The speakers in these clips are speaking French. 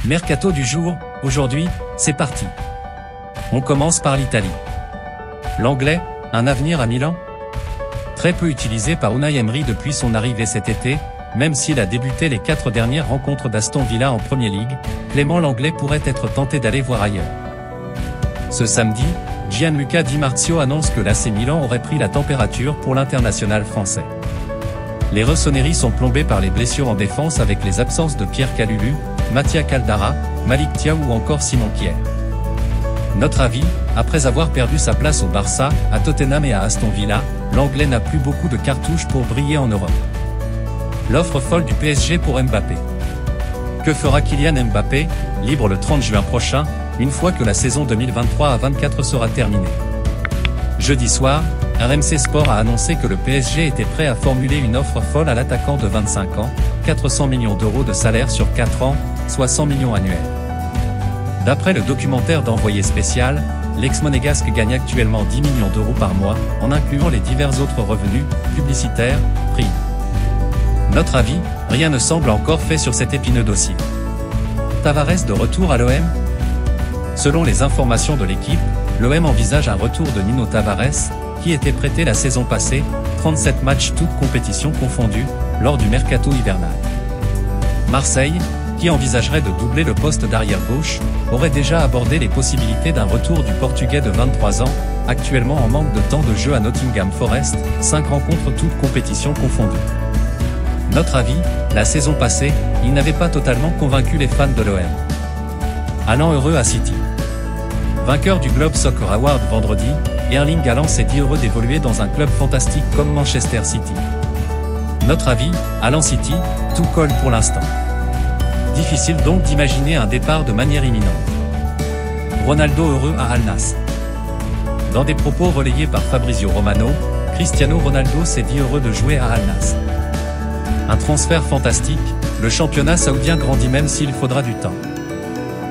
Mercato du jour, aujourd'hui, c'est parti. On commence par l'Italie. L'Anglais, un avenir à Milan? Très peu utilisé par Unai Emery depuis son arrivée cet été, même s'il a débuté les 4 dernières rencontres d'Aston Villa en Premier League, Clément Lenglet pourrait être tenté d'aller voir ailleurs. Ce samedi, Gianluca Di Marzio annonce que l'AC Milan aurait pris la température pour l'international français. Les Rossoneri sont plombés par les blessures en défense avec les absences de Pierre Kalulu, Mattia Caldara, Malik Thiaw ou encore Simon Kjær. Notre avis, après avoir perdu sa place au Barça, à Tottenham et à Aston Villa, l'Anglais n'a plus beaucoup de cartouches pour briller en Europe. L'offre folle du PSG pour Mbappé. Que fera Kylian Mbappé, libre le 30 juin prochain, une fois que la saison 2023-24 sera terminée? Jeudi soir, RMC Sport a annoncé que le PSG était prêt à formuler une offre folle à l'attaquant de 25 ans, 400 millions d'euros de salaire sur 4 ans, soit 100 millions annuels. D'après le documentaire d'Envoyé spécial, l'ex-monégasque gagne actuellement 10 millions d'euros par mois, en incluant les divers autres revenus, publicitaires, primes. Notre avis, rien ne semble encore fait sur cet épineux dossier. Tavares de retour à l'OM? Selon les informations de l'équipe, l'OM envisage un retour de Nuno Tavares, qui était prêté la saison passée, 37 matchs toutes compétitions confondues, lors du mercato hivernal. Marseille, qui envisagerait de doubler le poste d'arrière-gauche, aurait déjà abordé les possibilités d'un retour du Portugais de 23 ans, actuellement en manque de temps de jeu à Nottingham Forest, 5 rencontres toutes compétitions confondues. Notre avis, la saison passée, il n'avait pas totalement convaincu les fans de l'OM. Allant heureux à City. Vainqueur du Globe Soccer Award vendredi, Erling Haaland s'est dit heureux d'évoluer dans un club fantastique comme Manchester City. Notre avis, Haaland City, tout colle pour l'instant. Difficile donc d'imaginer un départ de manière imminente. Ronaldo heureux à Al Nassr. Dans des propos relayés par Fabrizio Romano, Cristiano Ronaldo s'est dit heureux de jouer à Al Nassr. Un transfert fantastique, le championnat saoudien grandit même s'il faudra du temps.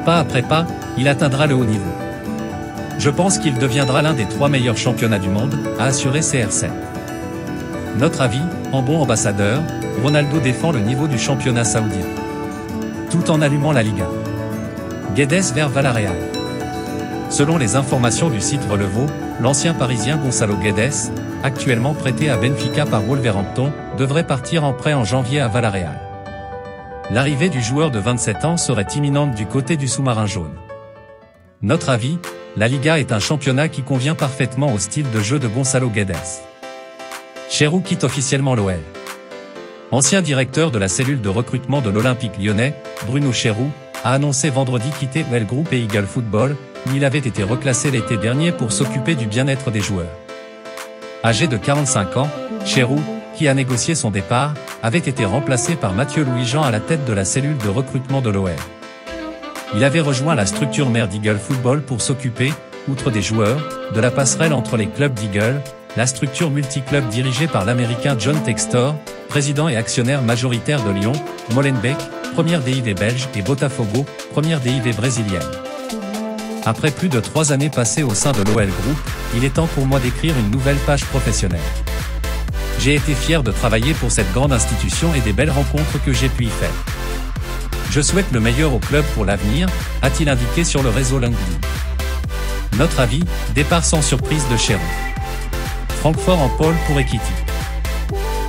Pas après pas, il atteindra le haut niveau. Je pense qu'il deviendra l'un des 3 meilleurs championnats du monde, a assuré CR7. Notre avis, en bon ambassadeur, Ronaldo défend le niveau du championnat saoudien. Tout en allumant la Liga. Guedes vers Villarreal. Selon les informations du site Relevo, l'ancien parisien Gonçalo Guedes, actuellement prêté à Benfica par Wolverhampton, devrait partir en prêt en janvier à Villarreal. L'arrivée du joueur de 27 ans serait imminente du côté du sous-marin jaune. Notre avis, la Liga est un championnat qui convient parfaitement au style de jeu de Gonçalo Guedes. Cherou quitte officiellement l'OL. Ancien directeur de la cellule de recrutement de l'Olympique lyonnais, Bruno Cherou, a annoncé vendredi quitter l'OL Group et Eagle Football, où il avait été reclassé l'été dernier pour s'occuper du bien-être des joueurs. Âgé de 45 ans, Cherou, qui a négocié son départ, avait été remplacé par Mathieu Louis-Jean à la tête de la cellule de recrutement de l'OL. Il avait rejoint la structure mère d'Eagle Football pour s'occuper, outre des joueurs, de la passerelle entre les clubs d'Eagle, la structure multiclub dirigée par l'Américain John Textor, président et actionnaire majoritaire de Lyon, Molenbeek, première DIV belge et Botafogo, première DIV brésilienne. Après plus de 3 années passées au sein de l'OL Group, il est temps pour moi d'écrire une nouvelle page professionnelle. J'ai été fier de travailler pour cette grande institution et des belles rencontres que j'ai pu y faire. Je souhaite le meilleur au club pour l'avenir, a-t-il indiqué sur le réseau LinkedIn. Notre avis, départ sans surprise de Cherou. Francfort en pôle pour Ekitike.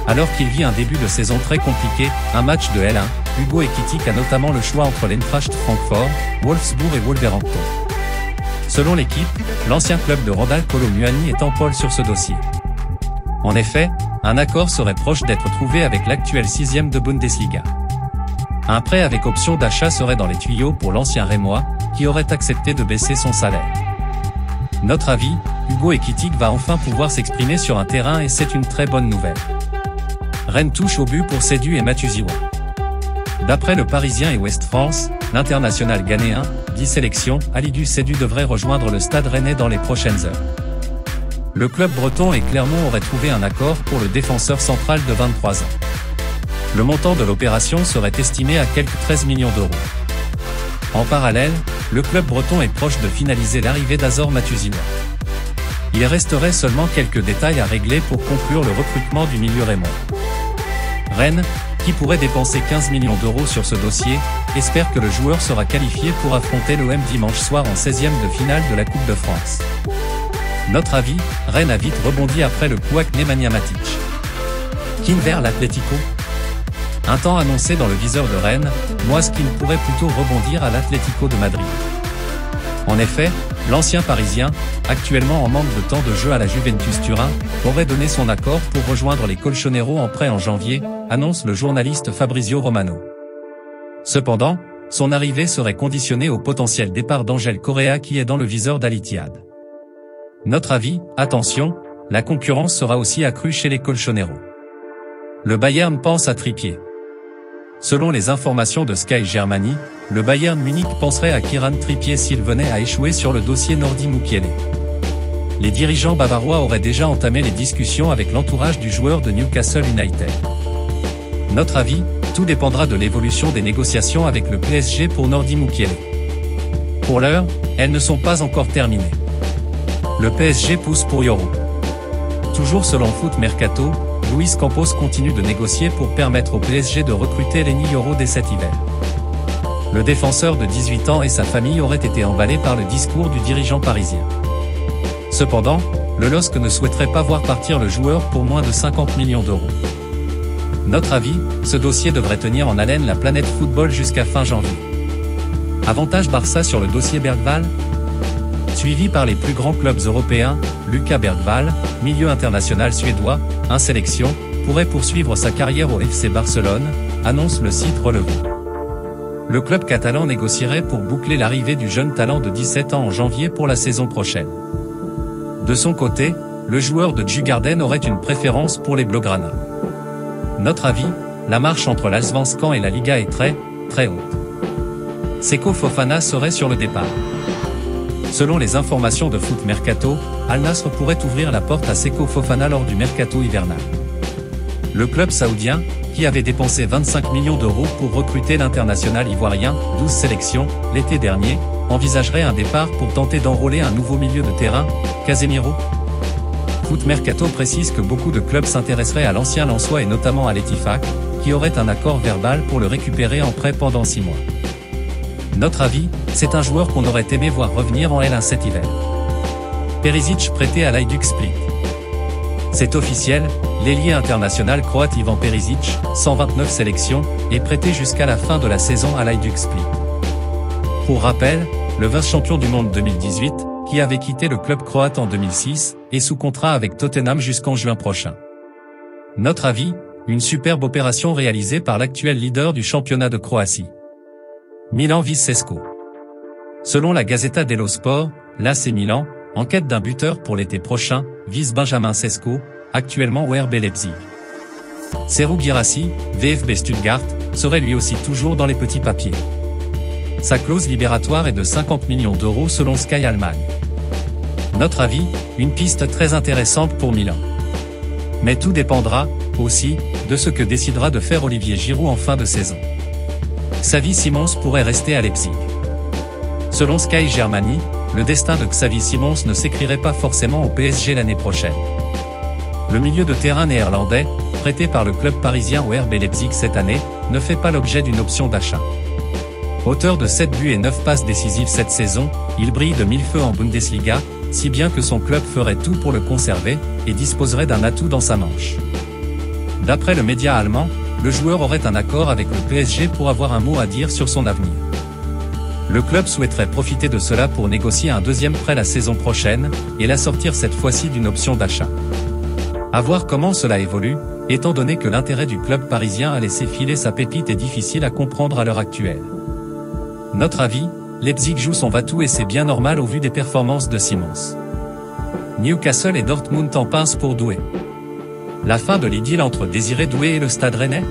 Alors qu'il vit un début de saison très compliqué, un match de L1, Hugo Ekitike a notamment le choix entre l'Eintracht Francfort, Wolfsburg et Wolverhampton. Selon l'équipe, l'ancien club de Randal Kolo Muani est en pôle sur ce dossier. En effet, un accord serait proche d'être trouvé avec l'actuel 6e de Bundesliga. Un prêt avec option d'achat serait dans les tuyaux pour l'ancien Rémois, qui aurait accepté de baisser son salaire. Notre avis, Hugo Ekitike va enfin pouvoir s'exprimer sur un terrain et c'est une très bonne nouvelle. Rennes touche au but pour Sédu et Matuziwa. D'après le Parisien et Ouest France, l'international ghanéen, 10 sélections, Alidou Sédu devrait rejoindre le stade rennais dans les prochaines heures. Le club breton et Clermont auraient trouvé un accord pour le défenseur central de 23 ans. Le montant de l'opération serait estimé à quelques 13 millions d'euros. En parallèle, le club breton est proche de finaliser l'arrivée d'Azor Matuziwa. Il resterait seulement quelques détails à régler pour conclure le recrutement du milieu rémois. Rennes, qui pourrait dépenser 15 millions d'euros sur ce dossier, espère que le joueur sera qualifié pour affronter l'OM dimanche soir en 16e de finale de la Coupe de France. Notre avis, Rennes a vite rebondi après le couac Nemanja Matic. Keane vers l'Atlético. Un temps annoncé dans le viseur de Rennes, Moise Keane pourrait plutôt rebondir à l'Atlético de Madrid. En effet, l'ancien Parisien, actuellement en manque de temps de jeu à la Juventus Turin, aurait donné son accord pour rejoindre les Colchoneros en prêt en janvier, annonce le journaliste Fabrizio Romano. Cependant, son arrivée serait conditionnée au potentiel départ d'Angel Correa qui est dans le viseur d'Al-Ittihad. Notre avis, attention, la concurrence sera aussi accrue chez les Colchoneros. Le Bayern pense à Trippier. Selon les informations de Sky Germany, le Bayern Munich penserait à Kieran Trippier s'il venait à échouer sur le dossier Nordi Mukiele. Les dirigeants bavarois auraient déjà entamé les discussions avec l'entourage du joueur de Newcastle United. Notre avis, tout dépendra de l'évolution des négociations avec le PSG pour Nordi Mukiele. Pour l'heure, elles ne sont pas encore terminées. Le PSG pousse pour Yoro. Toujours selon Foot Mercato, Luis Campos continue de négocier pour permettre au PSG de recruter Lenny Yoro dès cet hiver. Le défenseur de 18 ans et sa famille auraient été emballés par le discours du dirigeant parisien. Cependant, le LOSC ne souhaiterait pas voir partir le joueur pour moins de 50 millions d'euros. Notre avis, ce dossier devrait tenir en haleine la planète football jusqu'à fin janvier. Avantage Barça sur le dossier Bergwall. Suivi par les plus grands clubs européens, Lucas Bergwall, milieu international suédois, en sélection, pourrait poursuivre sa carrière au FC Barcelone, annonce le site Relevo. Le club catalan négocierait pour boucler l'arrivée du jeune talent de 17 ans en janvier pour la saison prochaine. De son côté, le joueur de Djurgården aurait une préférence pour les Blaugrana. Notre avis, la marche entre l'Allsvenskan et la Liga est très haute. Seko Fofana serait sur le départ. Selon les informations de Foot Mercato, Al Nassr pourrait ouvrir la porte à Seko Fofana lors du mercato hivernal. Le club saoudien, qui avait dépensé 25 millions d'euros pour recruter l'international ivoirien, 12 sélections, l'été dernier, envisagerait un départ pour tenter d'enrôler un nouveau milieu de terrain, Casemiro. Foot Mercato précise que beaucoup de clubs s'intéresseraient à l'ancien Lensois et notamment à l'Ettifaq, qui aurait un accord verbal pour le récupérer en prêt pendant 6 mois. Notre avis, c'est un joueur qu'on aurait aimé voir revenir en L1 cet hiver. Perisic prêté à l'Hajduk Split. C'est officiel, l'ailier international croate Ivan Perisic, 129 sélections, est prêté jusqu'à la fin de la saison à l'Hajduk Split. Pour rappel, le vice-champion du monde 2018, qui avait quitté le club croate en 2006, est sous contrat avec Tottenham jusqu'en juin prochain. Notre avis, une superbe opération réalisée par l'actuel leader du championnat de Croatie. Milan vise Sesko. Selon la Gazzetta dello Sport, l'AC Milan, en quête d'un buteur pour l'été prochain, vise Benjamin Sesko, actuellement au RB Leipzig. Serhou Guirassy, VfB Stuttgart, serait lui aussi toujours dans les petits papiers. Sa clause libératoire est de 50 millions d'euros selon Sky Allemagne. Notre avis, une piste très intéressante pour Milan. Mais tout dépendra, aussi, de ce que décidera de faire Olivier Giroud en fin de saison. Xavi Simons pourrait rester à Leipzig. Selon Sky Germany, le destin de Xavi Simons ne s'écrirait pas forcément au PSG l'année prochaine. Le milieu de terrain néerlandais, prêté par le club parisien au RB Leipzig cette année, ne fait pas l'objet d'une option d'achat. Auteur de 7 buts et 9 passes décisives cette saison, il brille de mille feux en Bundesliga, si bien que son club ferait tout pour le conserver, et disposerait d'un atout dans sa manche. D'après le média allemand, le joueur aurait un accord avec le PSG pour avoir un mot à dire sur son avenir. Le club souhaiterait profiter de cela pour négocier un deuxième prêt la saison prochaine, et l'assortir cette fois-ci d'une option d'achat. À voir comment cela évolue, étant donné que l'intérêt du club parisien à laisser filer sa pépite est difficile à comprendre à l'heure actuelle. Notre avis, Leipzig joue son va-tout et c'est bien normal au vu des performances de Simons. Newcastle et Dortmund en pince pour Doué. La fin de l'idylle entre Désiré Doué et le Stade Rennais?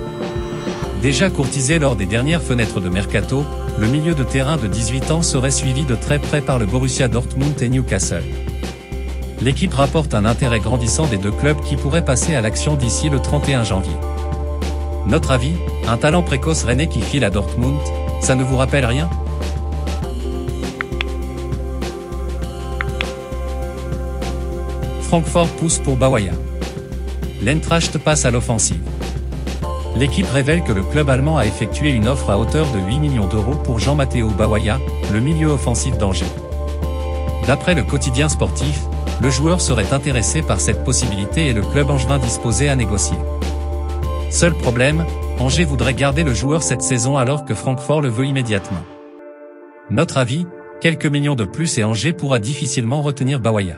Déjà courtisé lors des dernières fenêtres de mercato, le milieu de terrain de 18 ans serait suivi de très près par le Borussia Dortmund et Newcastle. L'équipe rapporte un intérêt grandissant des deux clubs qui pourraient passer à l'action d'ici le 31 janvier. Notre avis, un talent précoce rennais qui file à Dortmund, ça ne vous rappelle rien? Francfort pousse pour Bawaya. L'Eintracht passe à l'offensive. l'équipe révèle que le club allemand a effectué une offre à hauteur de 8 millions d'euros pour Jean-Matteo Bawaya, le milieu offensif d'Angers. D'après le quotidien sportif, le joueur serait intéressé par cette possibilité et le club angevin disposé à négocier. Seul problème, Angers voudrait garder le joueur cette saison alors que Francfort le veut immédiatement. Notre avis, quelques millions de plus et Angers pourra difficilement retenir Bawaya.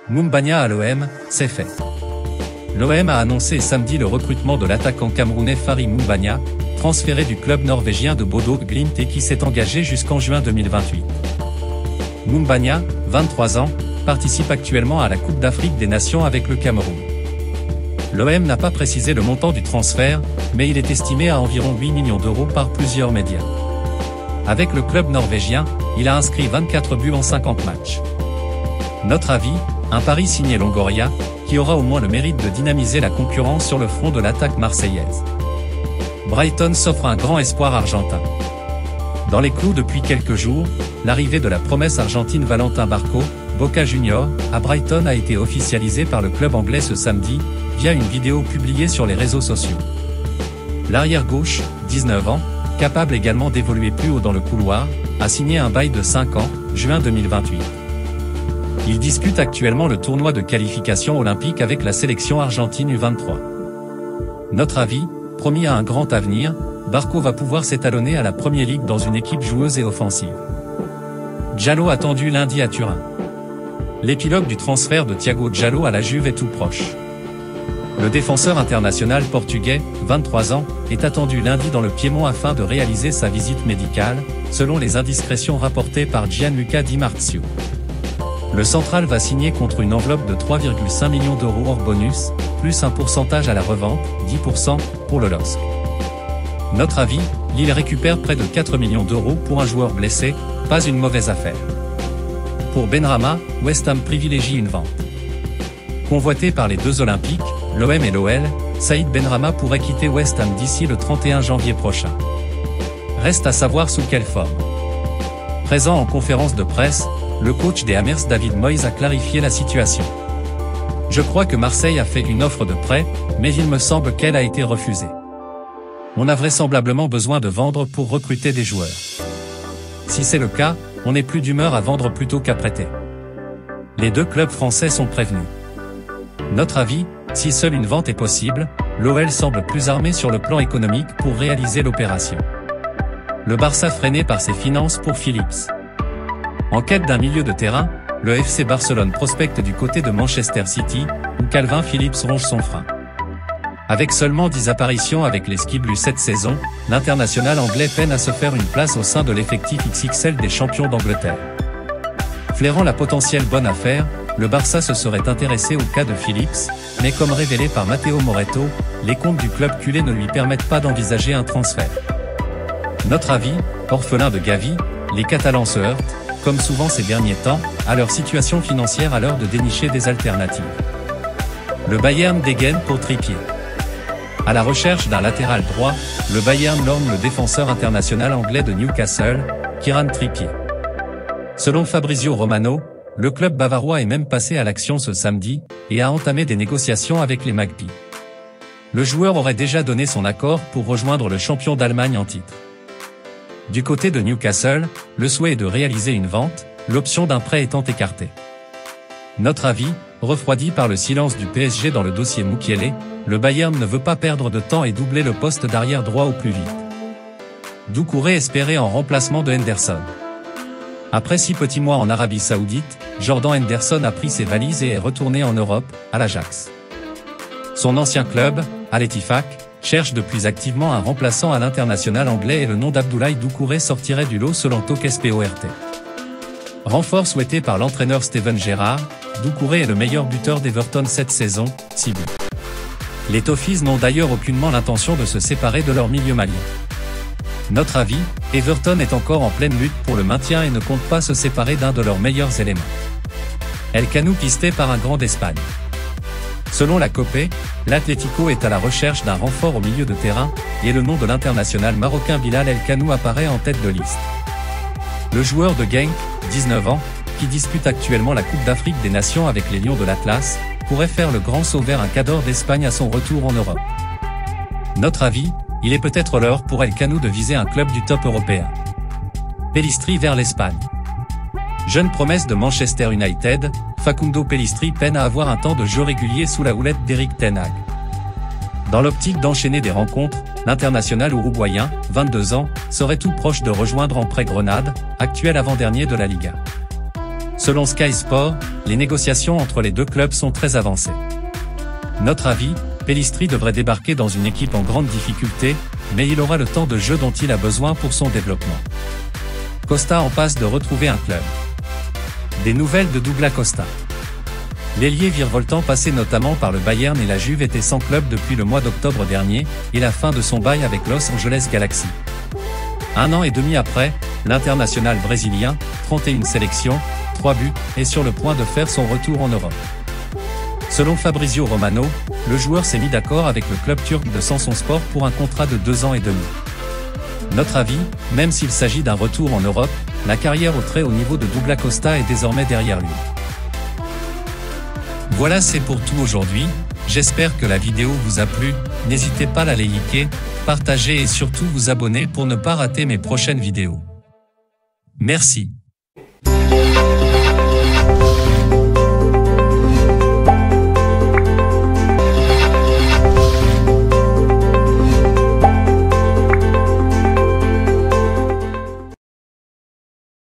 Moumbagna à l'OM, c'est fait. L'OM a annoncé samedi le recrutement de l'attaquant camerounais Fary Moumbagna, transféré du club norvégien de Bodo Glimt et qui s'est engagé jusqu'en juin 2028. Moumbagna, 23 ans, participe actuellement à la Coupe d'Afrique des Nations avec le Cameroun. L'OM n'a pas précisé le montant du transfert, mais il est estimé à environ 8 millions d'euros par plusieurs médias. Avec le club norvégien, il a inscrit 24 buts en 50 matchs. Notre avis, un pari signé Longoria, qui aura au moins le mérite de dynamiser la concurrence sur le front de l'attaque marseillaise. Brighton s'offre un grand espoir argentin. Dans les clous depuis quelques jours, l'arrivée de la promesse argentine Valentin Barco, Boca Juniors, à Brighton a été officialisée par le club anglais ce samedi, via une vidéo publiée sur les réseaux sociaux. L'arrière-gauche, 19 ans, capable également d'évoluer plus haut dans le couloir, a signé un bail de 5 ans, juin 2028. Il dispute actuellement le tournoi de qualification olympique avec la sélection argentine U23. Notre avis, promis à un grand avenir, Barco va pouvoir s'étalonner à la Premier League dans une équipe joueuse et offensive. Diallo attendu lundi à Turin. L'épilogue du transfert de Thiago Diallo à la Juve est tout proche. Le défenseur international portugais, 23 ans, est attendu lundi dans le Piémont afin de réaliser sa visite médicale, selon les indiscrétions rapportées par Gianluca Di Marzio. Le central va signer contre une enveloppe de 3,5 millions d'euros hors bonus, plus un pourcentage à la revente, 10%, pour le LOSC. Notre avis, Lille récupère près de 4 millions d'euros pour un joueur blessé, pas une mauvaise affaire. Pour Benrahma, West Ham privilégie une vente. Convoité par les deux Olympiques, l'OM et l'OL, Saïd Benrahma pourrait quitter West Ham d'ici le 31 janvier prochain. Reste à savoir sous quelle forme. Présent en conférence de presse, le coach des Hammers David Moyes a clarifié la situation. Je crois que Marseille a fait une offre de prêt, mais il me semble qu'elle a été refusée. On a vraisemblablement besoin de vendre pour recruter des joueurs. Si c'est le cas, on n'est plus d'humeur à vendre plutôt qu'à prêter. Les deux clubs français sont prévenus. Notre avis, si seule une vente est possible, l'OL semble plus armé sur le plan économique pour réaliser l'opération. Le Barça freiné par ses finances pour Phillips. En quête d'un milieu de terrain, le FC Barcelone prospecte du côté de Manchester City, où Calvin Phillips ronge son frein. Avec seulement 10 apparitions avec les Ski-Blues cette saison, l'international anglais peine à se faire une place au sein de l'effectif XXL des champions d'Angleterre. Flairant la potentielle bonne affaire, le Barça se serait intéressé au cas de Phillips, mais comme révélé par Matteo Moretto, les comptes du club culé ne lui permettent pas d'envisager un transfert. Notre avis, orphelin de Gavi, les Catalans se heurtent, comme souvent ces derniers temps, à leur situation financière à l'heure de dénicher des alternatives. Le Bayern dégaine pour Trippier. À la recherche d'un latéral droit, le Bayern lorgne le défenseur international anglais de Newcastle, Kieran Trippier. Selon Fabrizio Romano, le club bavarois est même passé à l'action ce samedi, et a entamé des négociations avec les Magpies. Le joueur aurait déjà donné son accord pour rejoindre le champion d'Allemagne en titre. Du côté de Newcastle, le souhait est de réaliser une vente, l'option d'un prêt étant écartée. Notre avis, refroidi par le silence du PSG dans le dossier Mukiele, le Bayern ne veut pas perdre de temps et doubler le poste d'arrière droit au plus vite. Doucouré espéré en remplacement de Henderson. Après 6 petits mois en Arabie Saoudite, Jordan Henderson a pris ses valises et est retourné en Europe, à l'Ajax. Son ancien club, Al Ettifaq, cherche depuis activement un remplaçant à l'international anglais et le nom d'Abdoulaye Doucouré sortirait du lot selon Talksport. Renfort souhaité par l'entraîneur Steven Gerrard, Doucouré est le meilleur buteur d'Everton cette saison, 6 buts. Les Toffees n'ont d'ailleurs aucunement l'intention de se séparer de leur milieu malien. Notre avis, Everton est encore en pleine lutte pour le maintien et ne compte pas se séparer d'un de leurs meilleurs éléments. El Canou pisté par un grand d'Espagne. Selon la COPE, l'Atlético est à la recherche d'un renfort au milieu de terrain, et le nom de l'international marocain Bilal El Canou apparaît en tête de liste. Le joueur de Genk, 19 ans, qui dispute actuellement la Coupe d'Afrique des Nations avec les Lions de l'Atlas, pourrait faire le grand saut vers un cadre d'Espagne à son retour en Europe. Notre avis, il est peut-être l'heure pour El Canou de viser un club du top européen. Pellistri vers l'Espagne. Jeune promesse de Manchester United, Facundo Pellistri peine à avoir un temps de jeu régulier sous la houlette d'Erik ten Hag. Dans l'optique d'enchaîner des rencontres, l'international uruguayen, 22 ans, serait tout proche de rejoindre en prêt Grenade, actuel avant-dernier de la Liga. Selon Sky Sport, les négociations entre les deux clubs sont très avancées. Notre avis, Pellistri devrait débarquer dans une équipe en grande difficulté, mais il aura le temps de jeu dont il a besoin pour son développement. Costa en passe de retrouver un club. Des nouvelles de Douglas Costa. L'ailier virevoltant passé notamment par le Bayern et la Juve était sans club depuis le mois d'octobre dernier, et la fin de son bail avec Los Angeles Galaxy. 1 an et demi après, l'international brésilien, 31 sélections, 3 buts, est sur le point de faire son retour en Europe. Selon Fabrizio Romano, le joueur s'est mis d'accord avec le club turc de Samsunspor pour un contrat de 2 ans et demi. Notre avis, même s'il s'agit d'un retour en Europe, la carrière au très haut niveau de Douglas Costa est désormais derrière lui. Voilà, c'est pour tout aujourd'hui, j'espère que la vidéo vous a plu, n'hésitez pas à la liker, partager et surtout vous abonner pour ne pas rater mes prochaines vidéos. Merci.